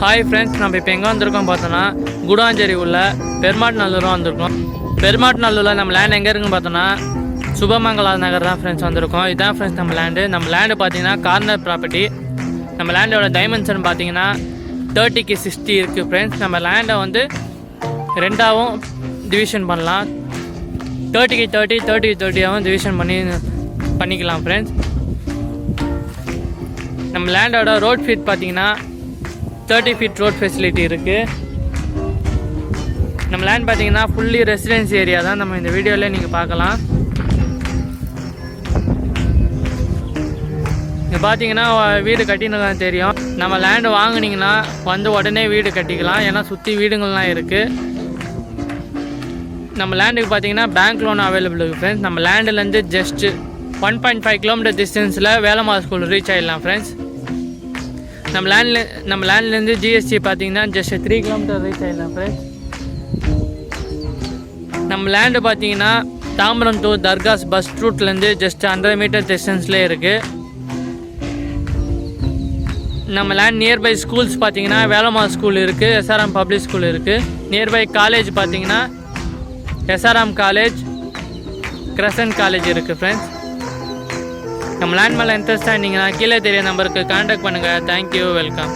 Hi friends, நம்ம இப்போ எங்கே வந்திருக்கோம் பார்த்தோன்னா குடாஞ்சேரி உள்ள பெருமாட்நல்லூரும் வந்திருக்கோம். பெருமாட்நல்லூரில் நம்ம லேண்ட் எங்கே இருக்குன்னு பார்த்தோன்னா சுபமங்கலா நகர் தான் ஃப்ரெண்ட்ஸ் வந்திருக்கோம். இதுதான் ஃப்ரெண்ட்ஸ் நம்ம லேண்டு பார்த்தீங்கன்னா கார்னர் ப்ராப்பர்ட்டி. நம்ம லேண்டோட டைமென்ஷன் பார்த்தீங்கன்னா 30க்கு 60 இருக்குது ஃப்ரெண்ட்ஸ். நம்ம லேண்டை வந்து ரெண்டாகவும் டிவிஷன் பண்ணலாம். 30க்கு 30 30க்கு 30ஆகவும் டிவிஷன் பண்ணிக்கலாம் ஃப்ரெண்ட்ஸ். நம்ம லேண்டோட ரோட் ஃபீட் பார்த்தீங்கன்னா 30 ஃபீட் ரோட் ஃபெசிலிட்டி இருக்குது. நம்ம லேண்ட் பார்த்தீங்கன்னா ஃபுல்லி ரெசிடென்சி ஏரியா தான் நம்ம இந்த வீடியோவில் நீங்கள் பார்க்கலாம். இங்கே பார்த்தீங்கன்னா வீடு கட்டினதான் தெரியும். நம்ம லேண்டு வாங்கினீங்கன்னா வந்து உடனே வீடு கட்டிக்கலாம், ஏன்னா சுற்றி வீடுங்கள்லாம் இருக்குது. நம்ம லேண்டுக்கு பார்த்தீங்கன்னா பேங்க் லோன் அவைலபிள் இருக்குது ஃப்ரெண்ட்ஸ். நம்ம லேண்டுலேருந்து ஜஸ்ட்டு 1.5 கிலோமீட்டர் டிஸ்டன்ஸில் வேலம்மாள் ஸ்கூல் ரீச் ஆகிடலாம் ஃப்ரெண்ட்ஸ். நம்ம லேண்ட்லேருந்து ஜிஎஸ்டி பார்த்தீங்கன்னா ஜஸ்ட் 3 கிலோமீட்டர் ரீச் ஆகிடலாம் ஃப்ரெண்ட்ஸ். நம்ம லேண்டு பார்த்தீங்கன்னா தாம்பரம் டு தர்காஸ் பஸ் ரூட்லேருந்து ஜஸ்ட் 100 மீட்டர் டிஸ்டன்ஸ்லேயே இருக்குது. நம்ம லேண்ட் நியர்பை ஸ்கூல்ஸ் பார்த்தீங்கன்னா வேலம்மாள் ஸ்கூல் இருக்குது, எஸ்ஆர்எம் பப்ளிக் ஸ்கூல் இருக்குது. நியர்பை காலேஜ் பார்த்தீங்கன்னா எஸ்ஆர்எம் காலேஜ், கிரசன்ட் காலேஜ் இருக்குது ஃப்ரெண்ட்ஸ். நம்ம லேண்ட் மேலே இன்ட்ரெஸ்டாக இருந்தீங்கன்னா கீழே தெரிய நம்பருக்கு கான்டாக்ட் பண்ணுங்கள். Thank you, welcome.